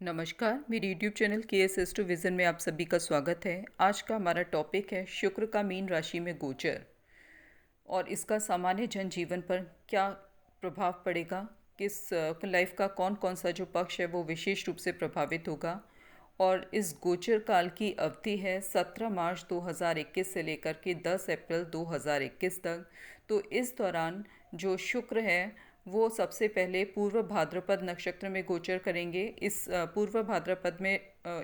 नमस्कार, मेरी YouTube channel के टू विज़न में आप सभी का स्वागत है। आज का हमारा टॉपिक है शुक्र का मीन राशि में गोचर और इसका सामान्य जनजीवन पर क्या प्रभाव पड़ेगा। किस लाइफ का कौन कौन सा जो पक्ष है वो विशेष रूप से प्रभावित होगा। और इस गोचर काल की अवधि है 17 मार्च 2021 से लेकर के 10 अप्रैल 2021 तक। तो इस दौरान जो शुक्र है वो सबसे पहले पूर्व भाद्रपद नक्षत्र में गोचर करेंगे। इस पूर्व भाद्रपद में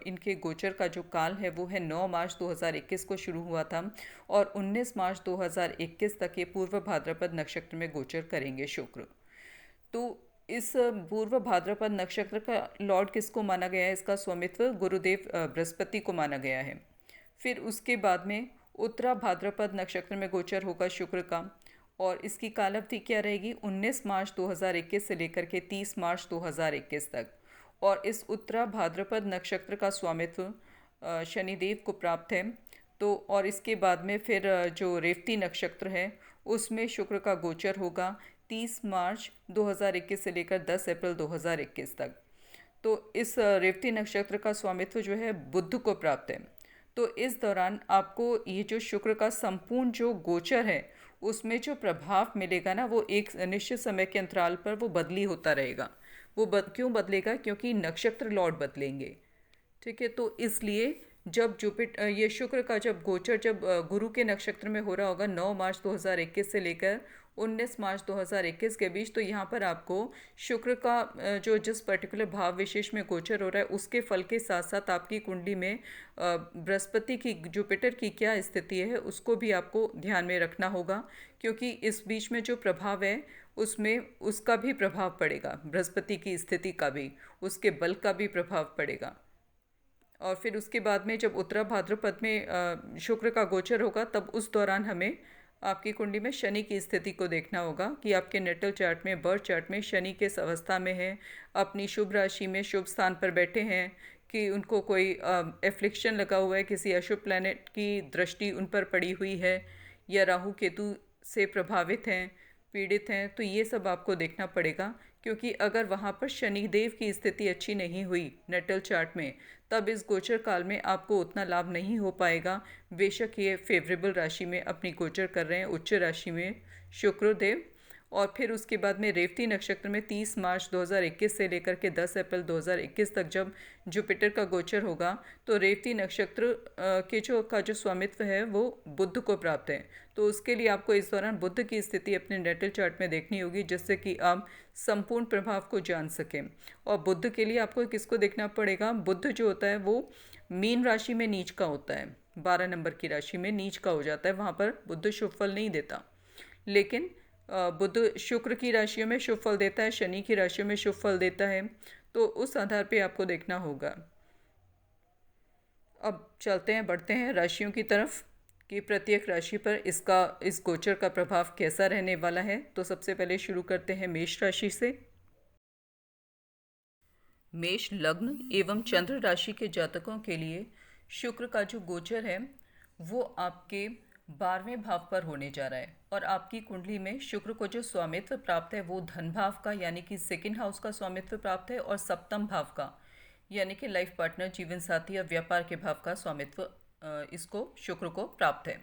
इनके गोचर का जो काल है वो है 9 मार्च 2021 को शुरू हुआ था और 19 मार्च 2021 तक ये पूर्व भाद्रपद नक्षत्र में गोचर करेंगे शुक्र। तो इस पूर्व भाद्रपद नक्षत्र का लॉर्ड किसको माना गया है, इसका स्वामित्व गुरुदेव बृहस्पति को माना गया है। फिर उसके बाद में उत्तरा भाद्रपद नक्षत्र में गोचर होगा शुक्र का और इसकी कालावधि क्या रहेगी 19 मार्च 2021 से लेकर के 30 मार्च 2021 तक। और इस उत्तरा भाद्रपद नक्षत्र का स्वामित्व शनिदेव को प्राप्त है। तो और इसके बाद में फिर जो रेवती नक्षत्र है उसमें शुक्र का गोचर होगा 30 मार्च 2021 से लेकर 10 अप्रैल 2021 तक। तो इस रेवती नक्षत्र का स्वामित्व जो है बुध को प्राप्त है। तो इस दौरान आपको ये जो शुक्र का संपूर्ण जो गोचर है उसमें जो प्रभाव मिलेगा ना वो एक निश्चित समय के अंतराल पर वो बदली होता रहेगा। वो क्यों बदलेगा, क्योंकि नक्षत्र लॉर्ड बदलेंगे। ठीक है, तो इसलिए जब जुपिटर ये शुक्र का जब गोचर जब गुरु के नक्षत्र में हो रहा होगा 9 मार्च 2021 से लेकर 19 मार्च 2021 के बीच, तो यहाँ पर आपको शुक्र का जो जिस पर्टिकुलर भाव विशेष में गोचर हो रहा है उसके फल के साथ साथ आपकी कुंडली में बृहस्पति की जुपिटर की क्या स्थिति है उसको भी आपको ध्यान में रखना होगा, क्योंकि इस बीच में जो प्रभाव है उसमें उसका भी प्रभाव पड़ेगा, बृहस्पति की स्थिति का भी, उसके बल का भी प्रभाव पड़ेगा। और फिर उसके बाद में जब उत्तरा भाद्रपद में शुक्र का गोचर होगा तब उस दौरान हमें आपकी कुंडली में शनि की स्थिति को देखना होगा कि आपके नेटल चार्ट में, बर्थ चार्ट में शनि किस अवस्था में है, अपनी शुभ राशि में शुभ स्थान पर बैठे हैं कि उनको कोई एफ्लिक्शन लगा हुआ है, किसी अशुभ प्लैनेट की दृष्टि उन पर पड़ी हुई है या राहु केतु से प्रभावित हैं, पीड़ित हैं। तो ये सब आपको देखना पड़ेगा, क्योंकि अगर वहाँ पर शनिदेव की स्थिति अच्छी नहीं हुई नेटल चार्ट में तब इस गोचर काल में आपको उतना लाभ नहीं हो पाएगा। बेशक ये फेवरेबल राशि में अपनी गोचर कर रहे हैं, उच्च राशि में शुक्रदेव। और फिर उसके बाद में रेवती नक्षत्र में 30 मार्च 2021 से लेकर के 10 अप्रैल 2021 तक जब जुपिटर का गोचर होगा तो रेवती नक्षत्र के जो स्वामित्व है वो बुध को प्राप्त है। तो उसके लिए आपको इस दौरान बुध की स्थिति अपने नेटल चार्ट में देखनी होगी, जिससे कि आप संपूर्ण प्रभाव को जान सकें। और बुध के लिए आपको किसको देखना पड़ेगा, बुध जो होता है वो मीन राशि में नीच का होता है, 12 नंबर की राशि में नीच का हो जाता है, वहाँ पर बुध शुभ फल नहीं देता। लेकिन बुध शुक्र की राशियों में शुभ फल देता है, शनि की राशियों में शुभ फल देता है। तो उस आधार पे आपको देखना होगा। अब चलते हैं, बढ़ते हैं राशियों की तरफ कि प्रत्येक राशि पर इस गोचर का प्रभाव कैसा रहने वाला है। तो सबसे पहले शुरू करते हैं मेष राशि से। मेष लग्न एवं चंद्र राशि के जातकों के लिए शुक्र का जो गोचर है वो आपके 12वें भाव पर होने जा रहा है। और आपकी कुंडली में शुक्र को जो स्वामित्व प्राप्त है वो धन भाव का यानी कि सेकंड हाउस का स्वामित्व प्राप्त है, और सप्तम भाव का यानी कि लाइफ पार्टनर, जीवन साथी और व्यापार के भाव का स्वामित्व इसको शुक्र को प्राप्त है।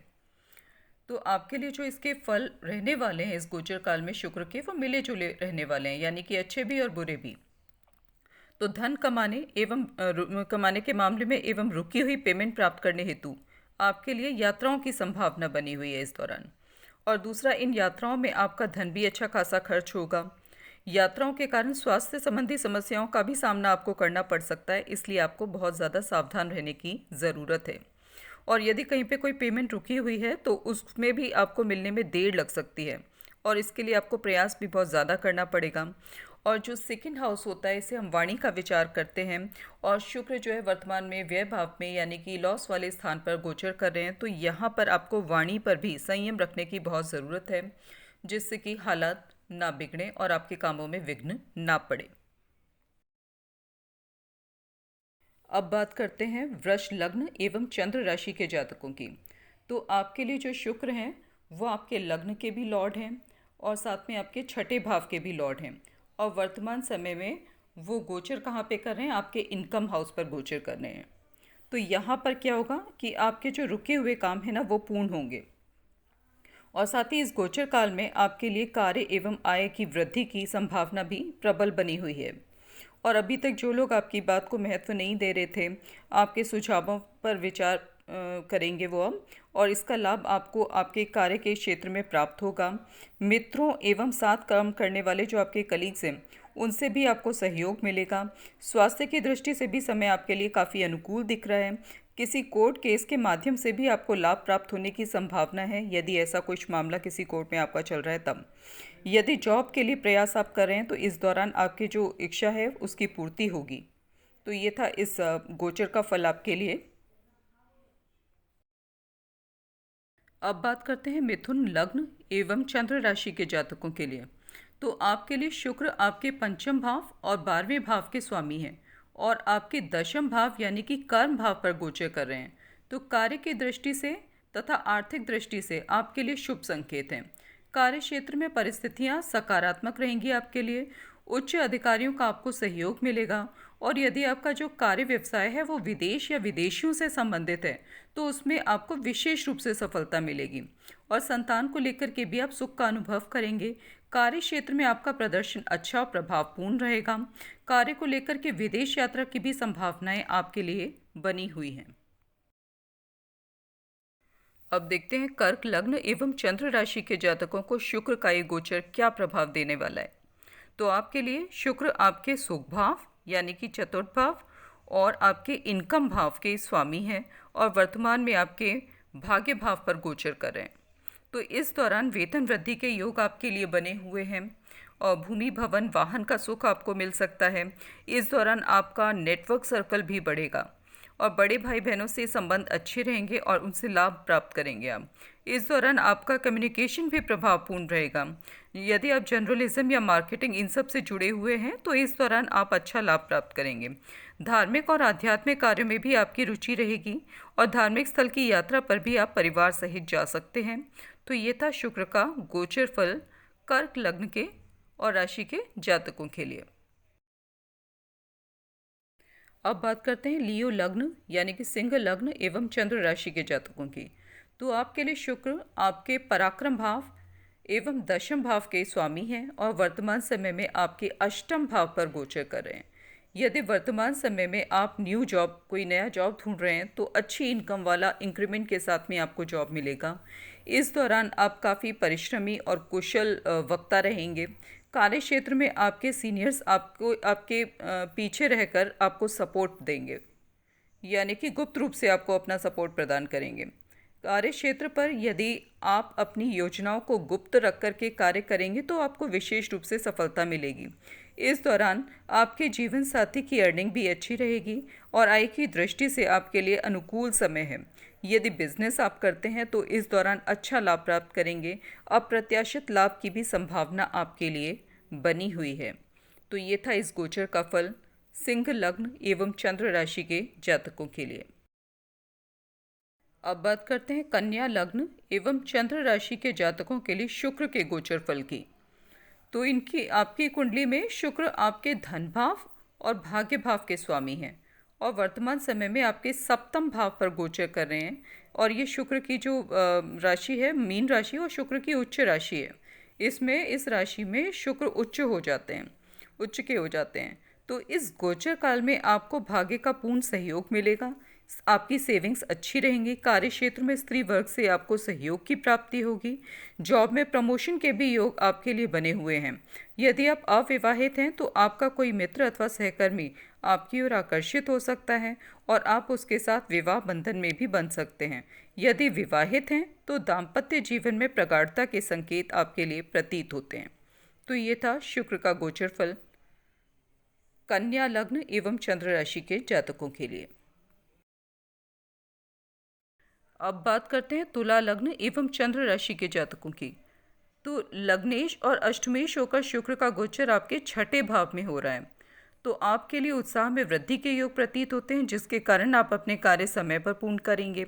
तो आपके लिए जो इसके फल रहने वाले हैं इस गोचर काल में शुक्र के, वो मिले जुले रहने वाले हैं, यानी कि अच्छे भी और बुरे भी। तो धन कमाने के मामले में एवं रुकी हुई पेमेंट प्राप्त करने हेतु आपके लिए यात्राओं की संभावना बनी हुई है इस दौरान। और दूसरा, इन यात्राओं में आपका धन भी अच्छा खासा खर्च होगा। यात्राओं के कारण स्वास्थ्य संबंधी समस्याओं का भी सामना आपको करना पड़ सकता है, इसलिए आपको बहुत ज़्यादा सावधान रहने की ज़रूरत है। और यदि कहीं पे कोई पेमेंट रुकी हुई है तो उसमें भी आपको मिलने में देर लग सकती है, और इसके लिए आपको प्रयास भी बहुत ज़्यादा करना पड़ेगा। और जो सेकंड हाउस होता है इसे हम वाणी का विचार करते हैं, और शुक्र जो है वर्तमान में व्यय भाव में यानी कि लॉस वाले स्थान पर गोचर कर रहे हैं। तो यहाँ पर आपको वाणी पर भी संयम रखने की बहुत ज़रूरत है, जिससे कि हालात ना बिगड़े और आपके कामों में विघ्न ना पड़े। अब बात करते हैं वृष लग्न एवं चंद्र राशि के जातकों की। तो आपके लिए जो शुक्र हैं वो आपके लग्न के भी लॉर्ड हैं और साथ में आपके छठे भाव के भी लॉर्ड हैं, और वर्तमान समय में वो गोचर कहाँ पे कर रहे हैं? आपके इनकम हाउस पर गोचर कर रहे हैं। तो यहाँ पर क्या होगा कि आपके जो रुके हुए काम है ना वो पूर्ण होंगे, और साथ ही इस गोचर काल में आपके लिए कार्य एवं आय की वृद्धि की संभावना भी प्रबल बनी हुई है। और अभी तक जो लोग आपकी बात को महत्व नहीं दे रहे थे, आपके सुझावों पर विचार करेंगे वो अब, और इसका लाभ आपको आपके कार्य के क्षेत्र में प्राप्त होगा। मित्रों एवं साथ काम करने वाले जो आपके कलीग्स हैं उनसे भी आपको सहयोग मिलेगा। स्वास्थ्य की दृष्टि से भी समय आपके लिए काफ़ी अनुकूल दिख रहा है। किसी कोर्ट केस के माध्यम से भी आपको लाभ प्राप्त होने की संभावना है, यदि ऐसा कुछ मामला किसी कोर्ट में आपका चल रहा है तब। यदि जॉब के लिए प्रयास आप कर रहे हैं तो इस दौरान आपकी जो इच्छा है उसकी पूर्ति होगी। तो ये था इस गोचर का फल आपके लिए। अब बात करते हैं मिथुन लग्न एवं चंद्र राशि के जातकों के लिए। तो आपके लिए शुक्र आपके पंचम भाव और 12वें भाव के स्वामी हैं, और आपके दशम भाव यानी कि कर्म भाव पर गोचर कर रहे हैं। तो कार्य की दृष्टि से तथा आर्थिक दृष्टि से आपके लिए शुभ संकेत हैं। कार्य क्षेत्र में परिस्थितियां सकारात्मक रहेंगी आपके लिए। उच्च अधिकारियों का आपको सहयोग मिलेगा, और यदि आपका जो कार्य व्यवसाय है वो विदेश या विदेशियों से संबंधित है तो उसमें आपको विशेष रूप से सफलता मिलेगी। और संतान को लेकर के भी आप सुख का अनुभव करेंगे। कार्य क्षेत्र में आपका प्रदर्शन अच्छा और प्रभावपूर्ण रहेगा। कार्य को लेकर के विदेश यात्रा की भी संभावनाएं आपके लिए बनी हुई हैं। अब देखते हैं कर्क लग्न एवं चंद्र राशि के जातकों को शुक्र का ये गोचर क्या प्रभाव देने वाला है। तो आपके लिए शुक्र आपके सुख भाव यानी कि चतुर्थ भाव और आपके इनकम भाव के स्वामी हैं, और वर्तमान में आपके भाग्य भाव पर गोचर कर रहे हैं। तो इस दौरान वेतन वृद्धि के योग आपके लिए बने हुए हैं, और भूमि भवन वाहन का सुख आपको मिल सकता है। इस दौरान आपका नेटवर्क सर्कल भी बढ़ेगा, और बड़े भाई बहनों से संबंध अच्छे रहेंगे और उनसे लाभ प्राप्त करेंगे आप। इस दौरान आपका कम्युनिकेशन भी प्रभावपूर्ण रहेगा। यदि आप जर्नलिज्म या मार्केटिंग इन सब से जुड़े हुए हैं तो इस दौरान आप अच्छा लाभ प्राप्त करेंगे। धार्मिक और आध्यात्मिक कार्यों में भी आपकी रुचि रहेगी, और धार्मिक स्थल की यात्रा पर भी आप परिवार सहित जा सकते हैं। तो ये था शुक्र का गोचर फल कर्क लग्न के और राशि के जातकों के लिए। अब बात करते हैं लियो लग्न यानी कि सिंह लग्न एवं चंद्र राशि के जातकों की। तो आपके लिए शुक्र आपके पराक्रम भाव एवं दशम भाव के स्वामी हैं, और वर्तमान समय में आपके अष्टम भाव पर गोचर कर रहे हैं। यदि वर्तमान समय में आप कोई नया जॉब ढूंढ रहे हैं तो अच्छी इनकम वाला इंक्रीमेंट के साथ में आपको जॉब मिलेगा। इस दौरान आप काफ़ी परिश्रमी और कुशल वक्ता रहेंगे। कार्य क्षेत्र में आपके सीनियर्स आपको आपके पीछे रहकर आपको सपोर्ट देंगे, यानी कि गुप्त रूप से आपको अपना सपोर्ट प्रदान करेंगे। कार्य क्षेत्र पर यदि आप अपनी योजनाओं को गुप्त रख कर के कार्य करेंगे तो आपको विशेष रूप से सफलता मिलेगी। इस दौरान आपके जीवन साथी की अर्निंग भी अच्छी रहेगी, और आय की दृष्टि से आपके लिए अनुकूल समय है। यदि बिजनेस आप करते हैं तो इस दौरान अच्छा लाभ प्राप्त करेंगे। अप्रत्याशित लाभ की भी संभावना आपके लिए बनी हुई है। तो ये था इस गोचर का फल सिंह लग्न एवं चंद्र राशि के जातकों के लिए। अब बात करते हैं कन्या लग्न एवं चंद्र राशि के जातकों के लिए शुक्र के गोचर फल की। तो इनकी आपकी कुंडली में शुक्र आपके धन भाव और भाग्य भाव के स्वामी हैं, और वर्तमान समय में आपके सप्तम भाव पर गोचर कर रहे हैं। और ये शुक्र की जो राशि है मीन राशि, और शुक्र की उच्च राशि है। इस राशि में शुक्र उच्च के हो जाते हैं। तो इस गोचर काल में आपको भाग्य का पूर्ण सहयोग मिलेगा। आपकी सेविंग्स अच्छी रहेंगी। कार्य क्षेत्र में स्त्री वर्ग से आपको सहयोग की प्राप्ति होगी। जॉब में प्रमोशन के भी योग आपके लिए बने हुए हैं। यदि आप अविवाहित हैं तो आपका कोई मित्र अथवा सहकर्मी आपकी ओर आकर्षित हो सकता है, और आप उसके साथ विवाह बंधन में भी बंध सकते हैं। यदि विवाहित हैं तो दाम्पत्य जीवन में प्रगाढ़ता के संकेत आपके लिए प्रतीत होते हैं। तो ये था शुक्र का गोचर फल कन्या लग्न एवं चंद्र राशि के जातकों के लिए। अब बात करते हैं तुला लग्न एवं चंद्र राशि के जातकों की। तो लग्नेश और अष्टमेश होकर शुक्र का गोचर आपके छठे भाव में हो रहा है। तो आपके लिए उत्साह में वृद्धि के योग प्रतीत होते हैं, जिसके कारण आप अपने कार्य समय पर पूर्ण करेंगे।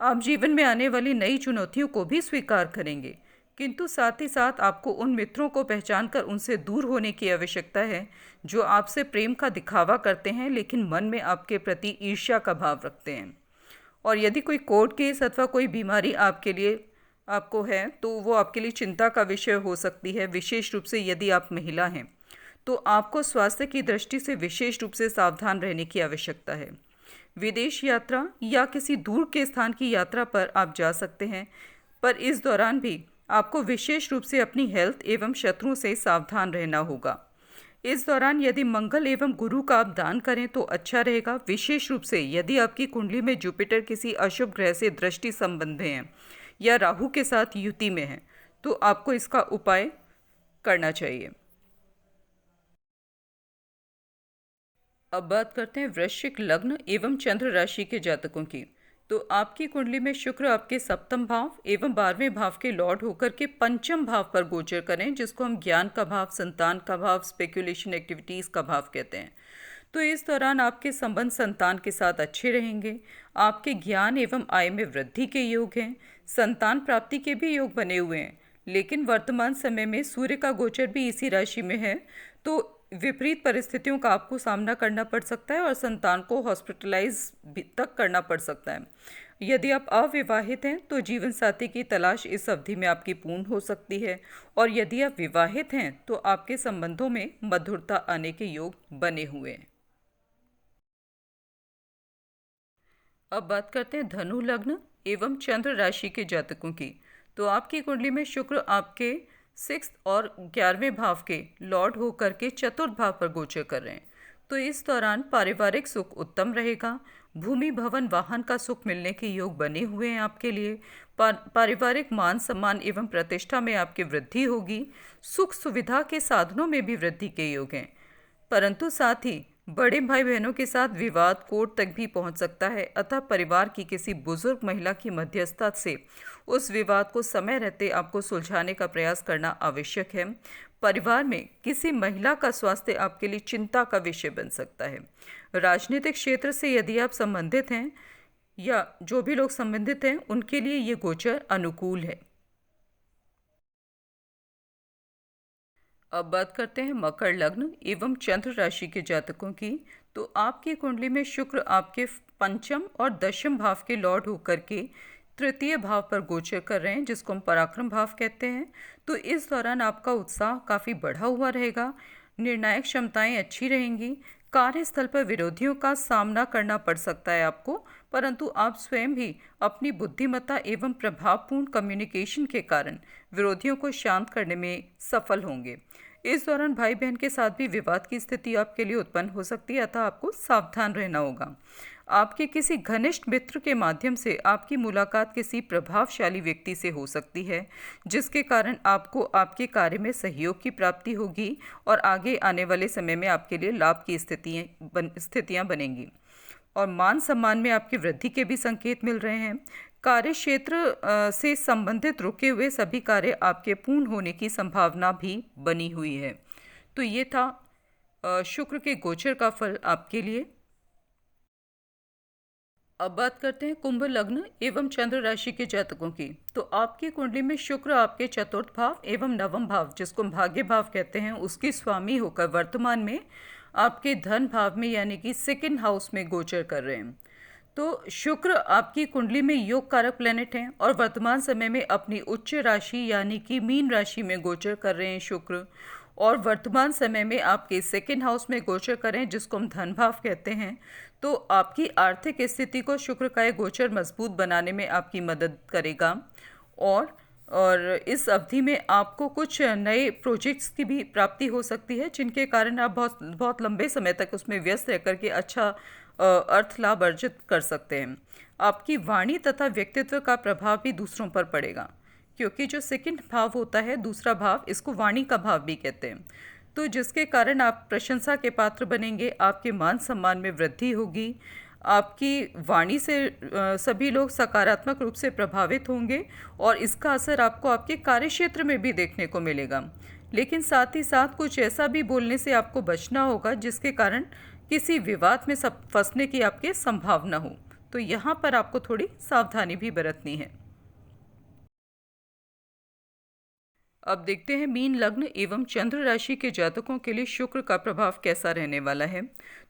आप जीवन में आने वाली नई चुनौतियों को भी स्वीकार करेंगे। किंतु साथ ही साथ आपको उन मित्रों को पहचान कर उनसे दूर होने की आवश्यकता है जो आपसे प्रेम का दिखावा करते हैं लेकिन मन में आपके प्रति ईर्ष्या का भाव रखते हैं। और यदि कोई कोर्ट केस अथवा कोई बीमारी आपके लिए आपको है तो वो आपके लिए चिंता का विषय हो सकती है, विशेष रूप से यदि आप महिला हैं तो आपको स्वास्थ्य की दृष्टि से विशेष रूप से सावधान रहने की आवश्यकता है। विदेश यात्रा या किसी दूर के स्थान की यात्रा पर आप जा सकते हैं, पर इस दौरान भी आपको विशेष रूप से अपनी हेल्थ एवं शत्रुओं से सावधान रहना होगा। इस दौरान यदि मंगल एवं गुरु का आप दान करें तो अच्छा रहेगा, विशेष रूप से यदि आपकी कुंडली में जुपिटर किसी अशुभ ग्रह से दृष्टि संबंध में है या राहु के साथ युति में है तो आपको इसका उपाय करना चाहिए। अब बात करते हैं वृश्चिक लग्न एवं चंद्र राशि के जातकों की। तो आपकी कुंडली में शुक्र आपके सप्तम भाव एवं 12वें भाव के लॉर्ड होकर के पंचम भाव पर गोचर करें, जिसको हम ज्ञान का भाव, संतान का भाव, स्पेक्यूलेशन एक्टिविटीज़ का भाव कहते हैं। तो इस दौरान आपके संबंध संतान के साथ अच्छे रहेंगे। आपके ज्ञान एवं आय में वृद्धि के योग हैं। संतान प्राप्ति के भी योग बने हुए हैं, लेकिन वर्तमान समय में सूर्य का गोचर भी इसी राशि में है, तो विपरीत परिस्थितियों का आपको सामना करना पड़ सकता है और संतान को हॉस्पिटलाइज तक करना पड़ सकता है। यदि आप अविवाहित हैं तो जीवन साथी की तलाश इस अवधि में आपकी पूर्ण हो सकती है, और यदि आप विवाहित हैं तो आपके संबंधों में मधुरता आने के योग बने हुए हैं। अब बात करते हैं धनु लग्न एवं चंद्र राशि के जातकों की। तो आपकी कुंडली में शुक्र आपके 6 और 11वें भाव के लॉर्ड होकर के चतुर्थ भाव पर गोचर कर रहे हैं। तो इस दौरान पारिवारिक सुख उत्तम रहेगा। भूमि भवन वाहन का सुख मिलने के योग बने हुए हैं आपके लिए। पारिवारिक मान सम्मान एवं प्रतिष्ठा में आपकी वृद्धि होगी। सुख सुविधा के साधनों में भी वृद्धि के योग हैं, परंतु साथ ही बड़े भाई बहनों के साथ विवाद कोर्ट तक भी पहुंच सकता है। अतः परिवार की किसी बुजुर्ग महिला की मध्यस्थता से उस विवाद को समय रहते आपको सुलझाने का प्रयास करना आवश्यक है। परिवार में किसी महिला का स्वास्थ्य आपके लिए चिंता का विषय बन सकता है। राजनीतिक क्षेत्र से यदि आप संबंधित हैं या जो भी लोग संबंधित हैं उनके लिए ये गोचर अनुकूल है। अब बात करते हैं मकर लग्न एवं चंद्र राशि के जातकों की। तो आपकी कुंडली में शुक्र आपके पंचम और दशम भाव के लॉर्ड होकर के तृतीय भाव पर गोचर कर रहे हैं, जिसको हम पराक्रम भाव कहते हैं। तो इस दौरान आपका उत्साह काफ़ी बढ़ा हुआ रहेगा। निर्णायक क्षमताएं अच्छी रहेंगी। कार्यस्थल पर विरोधियों का सामना करना पड़ सकता है आपको, परंतु आप स्वयं भी अपनी बुद्धिमत्ता एवं प्रभावपूर्ण कम्युनिकेशन के कारण विरोधियों को शांत करने में सफल होंगे। इस दौरान भाई बहन के साथ भी विवाद की स्थिति आपके लिए उत्पन्न हो सकती है, अतः आपको सावधान रहना होगा। आपके किसी घनिष्ठ मित्र के माध्यम से आपकी मुलाकात किसी प्रभावशाली व्यक्ति से हो सकती है, जिसके कारण आपको आपके कार्य में सहयोग की प्राप्ति होगी और आगे आने वाले समय में आपके लिए लाभ की स्थितियां बनेंगी। और मान सम्मान में आपकी वृद्धि के भी संकेत मिल रहे हैं। कार्य क्षेत्र से संबंधित रुके हुए सभी कार्य आपके पूर्ण होने की संभावना भी बनी हुई है। तो ये था शुक्र के गोचर का फल आपके लिए। अब बात करते हैं कुंभ लग्न एवं चंद्र राशि के जातकों की। तो आपकी कुंडली में शुक्र आपके चतुर्थ भाव एवं नवम भाव, जिसको हम भाग्य भाव कहते हैं, उसकी स्वामी होकर वर्तमान में आपके धन भाव में यानी कि सेकंड हाउस में गोचर कर रहे हैं। तो शुक्र आपकी कुंडली में योग कारक प्लेनेट हैं और वर्तमान समय में अपनी उच्च राशि यानी कि मीन राशि में गोचर कर रहे हैं शुक्र, और वर्तमान समय में आपके सेकंड हाउस में गोचर करें, जिसको हम धन भाव कहते हैं। तो आपकी आर्थिक स्थिति को शुक्र का ये गोचर मजबूत बनाने में आपकी मदद करेगा। और इस अवधि में आपको कुछ नए प्रोजेक्ट्स की भी प्राप्ति हो सकती है, जिनके कारण आप बहुत बहुत लंबे समय तक उसमें व्यस्त रह करके अच्छा अर्थ लाभ अर्जित कर सकते हैं। आपकी वाणी तथा व्यक्तित्व का प्रभाव भी दूसरों पर पड़ेगा, क्योंकि जो सेकंड भाव होता है, दूसरा भाव, इसको वाणी का भाव भी कहते हैं। तो जिसके कारण आप प्रशंसा के पात्र बनेंगे, आपके मान सम्मान में वृद्धि होगी। आपकी वाणी से सभी लोग सकारात्मक रूप से प्रभावित होंगे और इसका असर आपको आपके कार्यक्षेत्र में भी देखने को मिलेगा। लेकिन साथ ही साथ कुछ ऐसा भी बोलने से आपको बचना होगा जिसके कारण किसी विवाद में फंसने की आपकी संभावना हो। तो यहाँ पर आपको थोड़ी सावधानी भी बरतनी है। अब देखते हैं मीन लग्न एवं चंद्र राशि के जातकों के लिए शुक्र का प्रभाव कैसा रहने वाला है।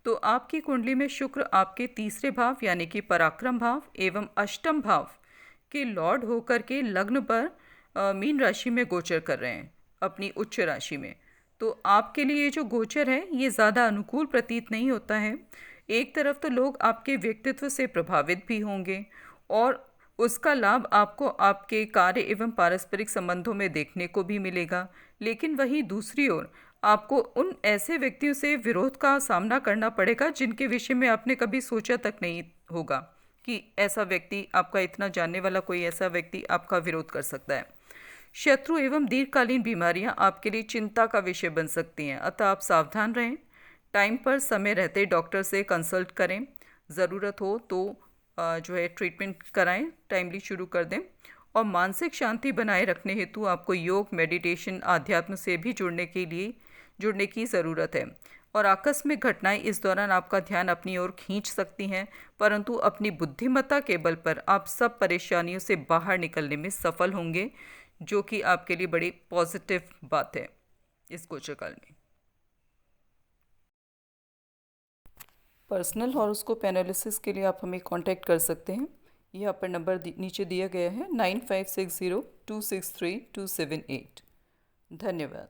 तो आपकी कुंडली में शुक्र आपके तीसरे भाव यानी कि पराक्रम भाव एवं अष्टम भाव के लॉर्ड होकर के लग्न पर मीन राशि में गोचर कर रहे हैं, अपनी उच्च राशि में। तो आपके लिए ये जो गोचर है ये ज़्यादा अनुकूल प्रतीत नहीं होता है। एक तरफ तो लोग आपके व्यक्तित्व से प्रभावित भी होंगे और उसका लाभ आपको आपके कार्य एवं पारस्परिक संबंधों में देखने को भी मिलेगा। लेकिन वहीं दूसरी ओर आपको उन ऐसे व्यक्तियों से विरोध का सामना करना पड़ेगा जिनके विषय में आपने कभी सोचा तक नहीं होगा कि ऐसा व्यक्ति, आपका इतना जानने वाला कोई ऐसा व्यक्ति आपका विरोध कर सकता है। शत्रु एवं दीर्घकालीन बीमारियां आपके लिए चिंता का विषय बन सकती हैं, अतः आप सावधान रहें। टाइम पर समय रहते डॉक्टर से कंसल्ट करें, ज़रूरत हो तो जो है ट्रीटमेंट कराएं, टाइमली शुरू कर दें। और मानसिक शांति बनाए रखने हेतु आपको योग, मेडिटेशन, आध्यात्म से भी जुड़ने की ज़रूरत है। और आकस्मिक घटनाएं इस दौरान आपका ध्यान अपनी ओर खींच सकती हैं, परंतु अपनी बुद्धिमत्ता के बल पर आप सब परेशानियों से बाहर निकलने में सफल होंगे, जो कि आपके लिए बड़ी पॉजिटिव बात है इस गोचर काल में। पर्सनल हॉरोस्कोप एनालिसिस के लिए आप हमें कांटेक्ट कर सकते हैं। यह पर नंबर नीचे दिया गया है 9560263278। धन्यवाद।